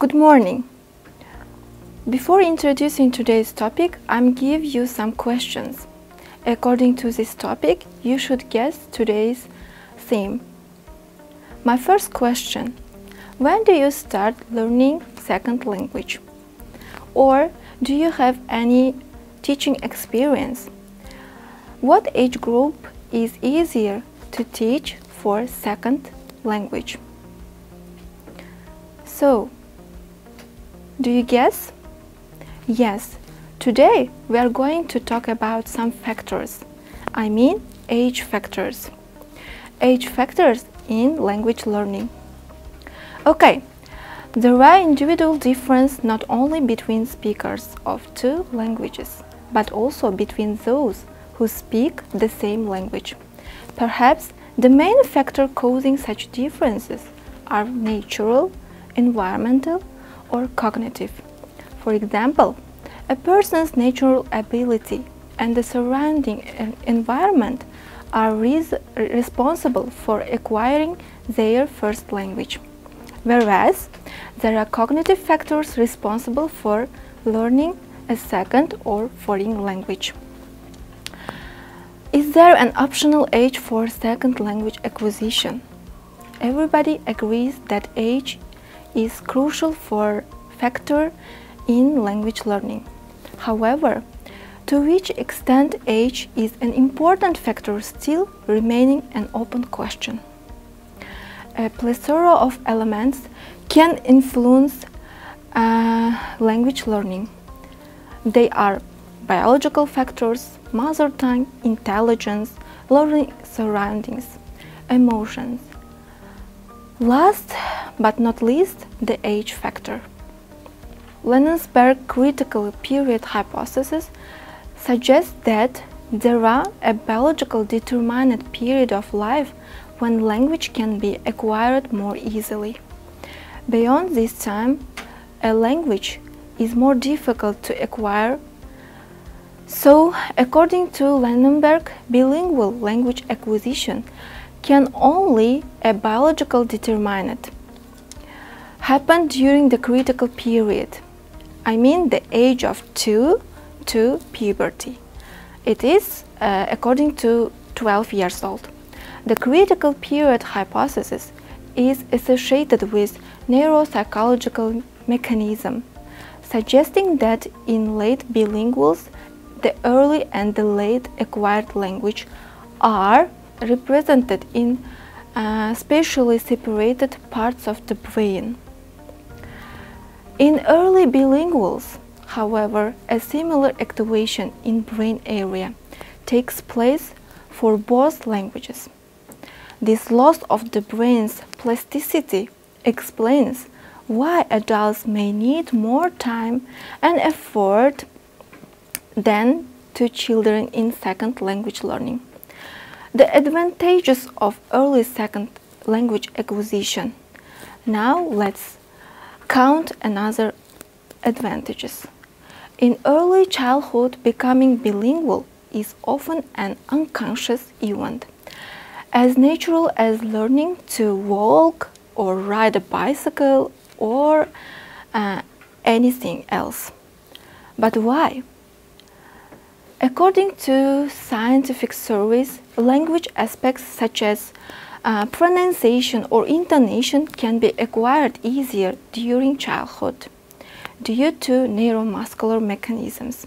Good morning. Before introducing today's topic, I'm give you some questions. According to this topic, you should guess today's theme. My first question: when do you start learning second language? Or do you have any teaching experience? What age group is easier to teach for second language? So, do you guess? Yes, today we are going to talk about some factors. I mean age factors. Age factors in language learning. Okay, there are individual differences not only between speakers of two languages, but also between those who speak the same language. Perhaps the main factor causing such differences are natural, environmental, or cognitive. For example, a person's natural ability and the surrounding environment are responsible for acquiring their first language, whereas there are cognitive factors responsible for learning a second or foreign language. Is there an optional age for second language acquisition? Everybody agrees that age is crucial for factor in language learning. However, to which extent age is an important factor still remaining an open question. A plethora of elements can influence language learning. They are biological factors, mother tongue, intelligence, learning surroundings, emotions. Last but not least, the age factor. Landsberg's critical period hypothesis suggests that there are a biological determined period of life when language can be acquired more easily. Beyond this time, a language is more difficult to acquire. So, according to Landsberg, bilingual language acquisition can only a biological determined happen during the critical period. I mean the age of 2 to puberty. It is according to 12 years old. The critical period hypothesis is associated with neuropsychological mechanism, suggesting that in late bilinguals, the early and the late acquired language are represented in spatially separated parts of the brain. In early bilinguals, however, a similar activation in brain area takes place for both languages. This loss of the brain's plasticity explains why adults may need more time and effort than to children in second language learning. The advantages of early second language acquisition. Now let's count another advantages. In early childhood, becoming bilingual is often an unconscious event, as natural as learning to walk or ride a bicycle or anything else. But why? According to scientific surveys, language aspects such as pronunciation or intonation can be acquired easier during childhood due to neuromuscular mechanisms,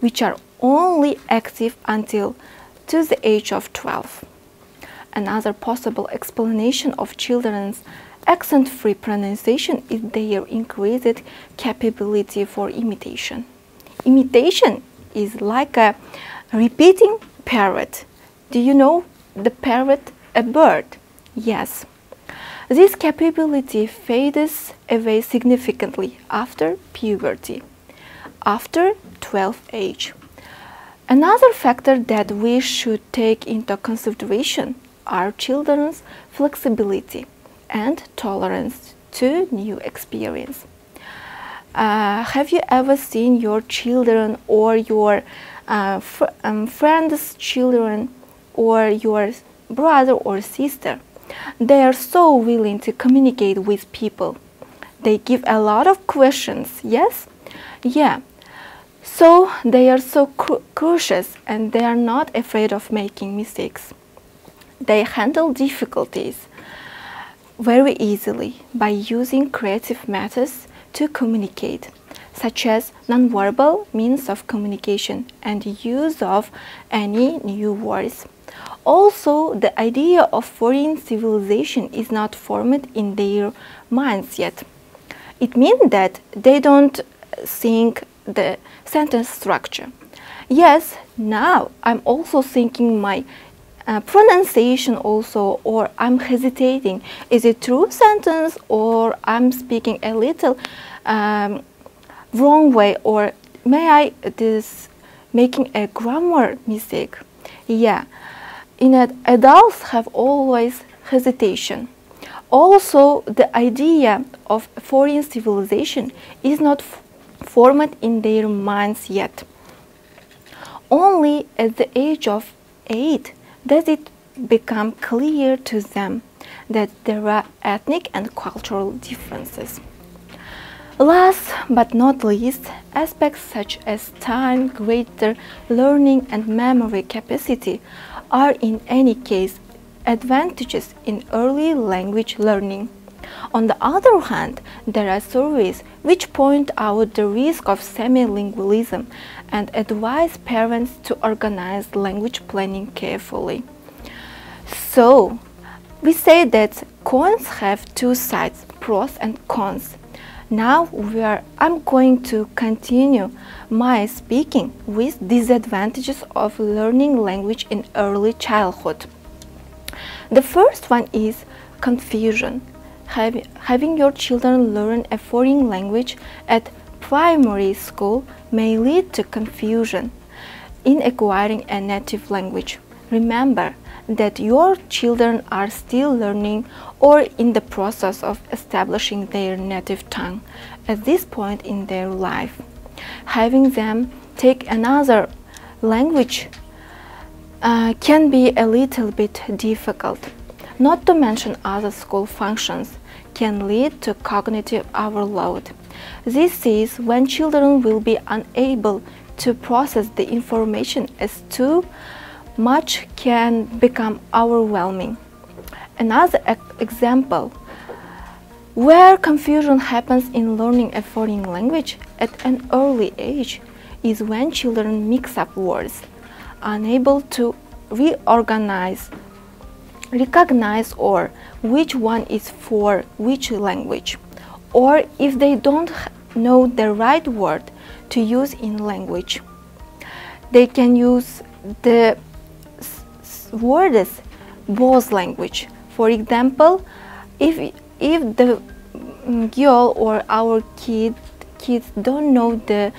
which are only active until to the age of 12. Another possible explanation of children's accent-free pronunciation is their increased capability for imitation. Imitation is like a repeating parrot. Do you know the parrot? A bird. Yes. This capability fades away significantly after puberty, after 12 age. Another factor that we should take into consideration are children's flexibility and tolerance to new experience. Have you ever seen your children or your friend's children or your brother or sister? They are so willing to communicate with people. They give a lot of questions, yes? Yeah. So they are so cautious and they are not afraid of making mistakes. They handle difficulties very easily by using creative methods to communicate, such as nonverbal means of communication and use of any new words. Also, the idea of foreign civilization is not formed in their minds yet. It means that they don't think the sentence structure. Yes, now I'm also thinking my pronunciation also, or I'm hesitating. Is it true sentence, or I'm speaking a little wrong way, or may I this making a grammar mistake? Yeah, adults have always hesitation. Also, the idea of foreign civilization is not formed in their minds yet. Only at the age of 8 does it become clear to them that there are ethnic and cultural differences. Last but not least, aspects such as time, greater learning and memory capacity are in any case advantages in early language learning. On the other hand, there are surveys which point out the risk of semi-lingualism and advise parents to organize language planning carefully. So, we say that coins have two sides, pros and cons. Now I'm going to continue my speaking with disadvantages of learning language in early childhood. The first one is confusion. Having your children learn a foreign language at primary school may lead to confusion in acquiring a native language. Remember that your children are still learning or in the process of establishing their native tongue at this point in their life. Having them take another language can be a little bit difficult. Not to mention other school functions can lead to cognitive overload. This is when children will be unable to process the information, as too much can become overwhelming. Another example where confusion happens in learning a foreign language at an early age is when children mix up words, unable to recognize or which one is for which language, or if they don't know the right word to use in language. They can use the words both language. For example, if the girl or our kids don't know the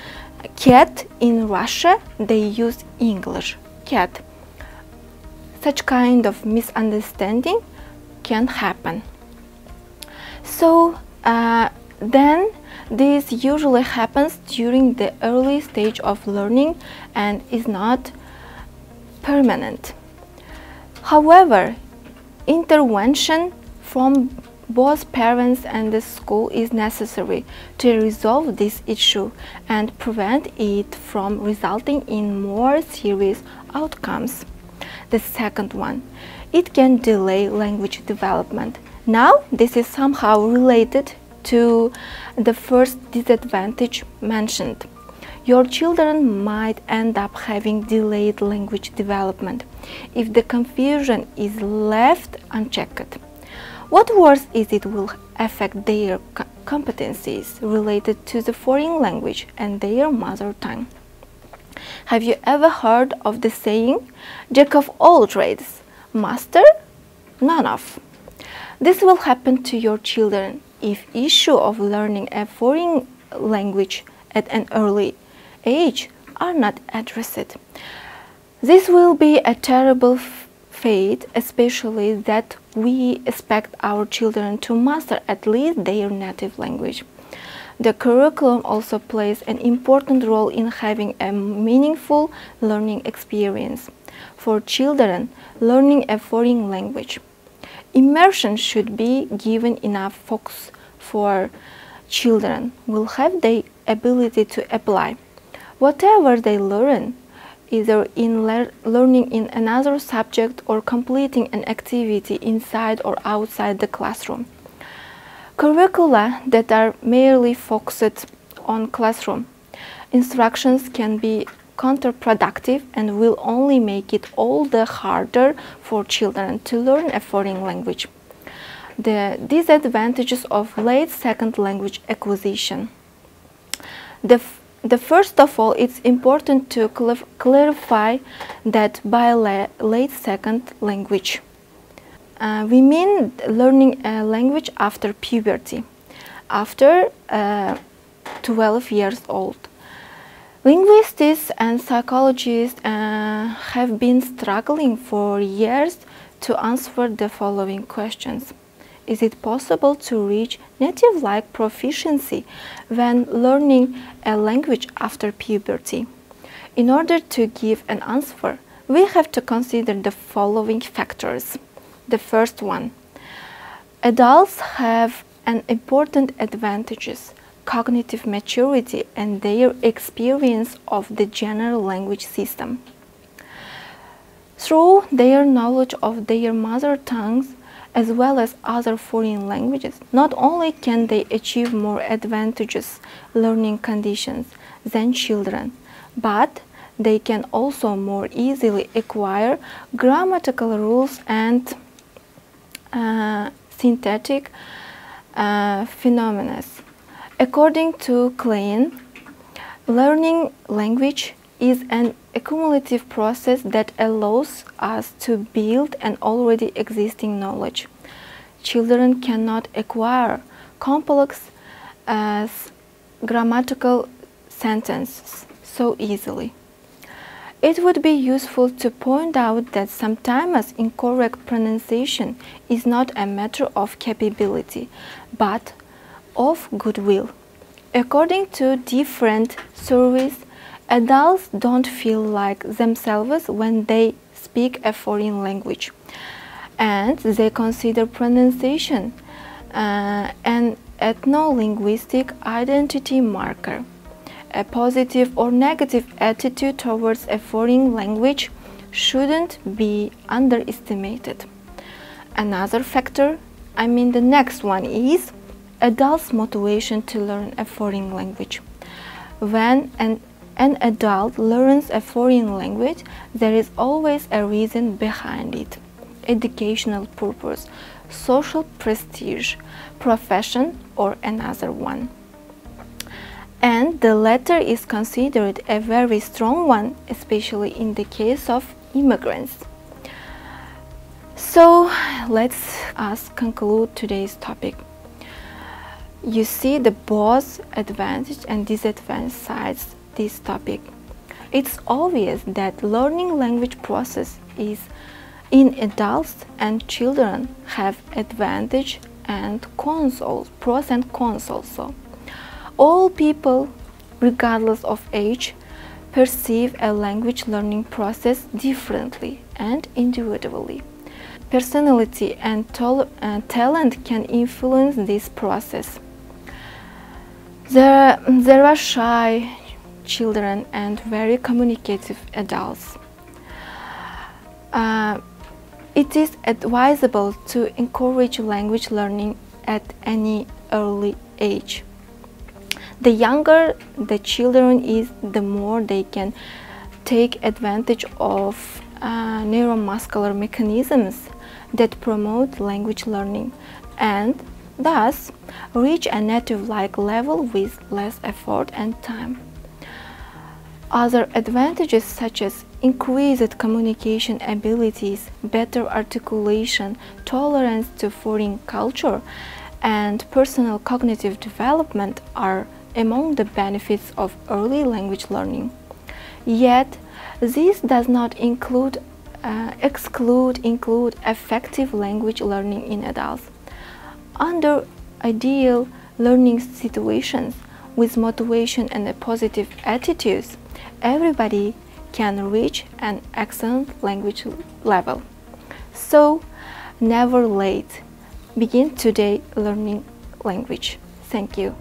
cat in Russia, they use English cat. Such kind of misunderstanding can happen. So then this usually happens during the early stage of learning and is not permanent. However, intervention from both parents and the school is necessary to resolve this issue and prevent it from resulting in more serious outcomes. The second one, it can delay language development. Now, this is somehow related to the first disadvantage mentioned. Your children might end up having delayed language development if the confusion is left unchecked. What worse is it will affect their competencies related to the foreign language and their mother tongue. Have you ever heard of the saying, "Jack of all trades, master none of"? This will happen to your children if issue of learning a foreign language at an early age are not addressed. This will be a terrible fate, especially that we expect our children to master at least their native language. The curriculum also plays an important role in having a meaningful learning experience. For children learning a foreign language, immersion should be given enough focus for children will have the ability to apply whatever they learn, either in learning in another subject or completing an activity inside or outside the classroom. Curricula that are merely focused on classroom instructions can be counterproductive and will only make it all the harder for children to learn a foreign language. The disadvantages of late second language acquisition. The first of all, it's important to clarify that by late second language, we mean learning a language after puberty, after 12 years old. Linguists and psychologists have been struggling for years to answer the following questions. Is it possible to reach native-like proficiency when learning a language after puberty? In order to give an answer, we have to consider the following factors. The first one, adults have an important advantages, cognitive maturity and their experience of the general language system. Through their knowledge of their mother tongues, as well as other foreign languages, not only can they achieve more advantageous learning conditions than children, but they can also more easily acquire grammatical rules and synthetic phenomena. According to Klein, learning language is an accumulative process that allows us to build an already existing knowledge. Children cannot acquire complex grammatical sentences so easily. It would be useful to point out that sometimes incorrect pronunciation is not a matter of capability, but of goodwill. According to different surveys, adults don't feel like themselves when they speak a foreign language, and they consider pronunciation an ethno-linguistic identity marker. A positive or negative attitude towards a foreign language shouldn't be underestimated. Another factor, the next one, is adults' motivation to learn a foreign language. When an adult learns a foreign language, there is always a reason behind it: educational purpose, social prestige, profession, or another one. And the latter is considered a very strong one, especially in the case of immigrants. So let's conclude today's topic. You see the both advantage and disadvantage sides this topic. It's obvious that learning language process is in adults and children have advantage and pros and cons also. All people, regardless of age, perceive a language learning process differently and individually. Personality and talent can influence this process. There are shy children and very communicative adults. It is advisable to encourage language learning at any early age. The younger the children is, the more they can take advantage of neuromuscular mechanisms that promote language learning and thus reach a native-like level with less effort and time. Other advantages such as increased communication abilities, better articulation, tolerance to foreign culture, and personal cognitive development are among the benefits of early language learning. Yet, this does not include effective language learning in adults. Under ideal learning situations with motivation and a positive attitudes, everybody can reach an excellent language level. So, never late. Begin today learning language. Thank you.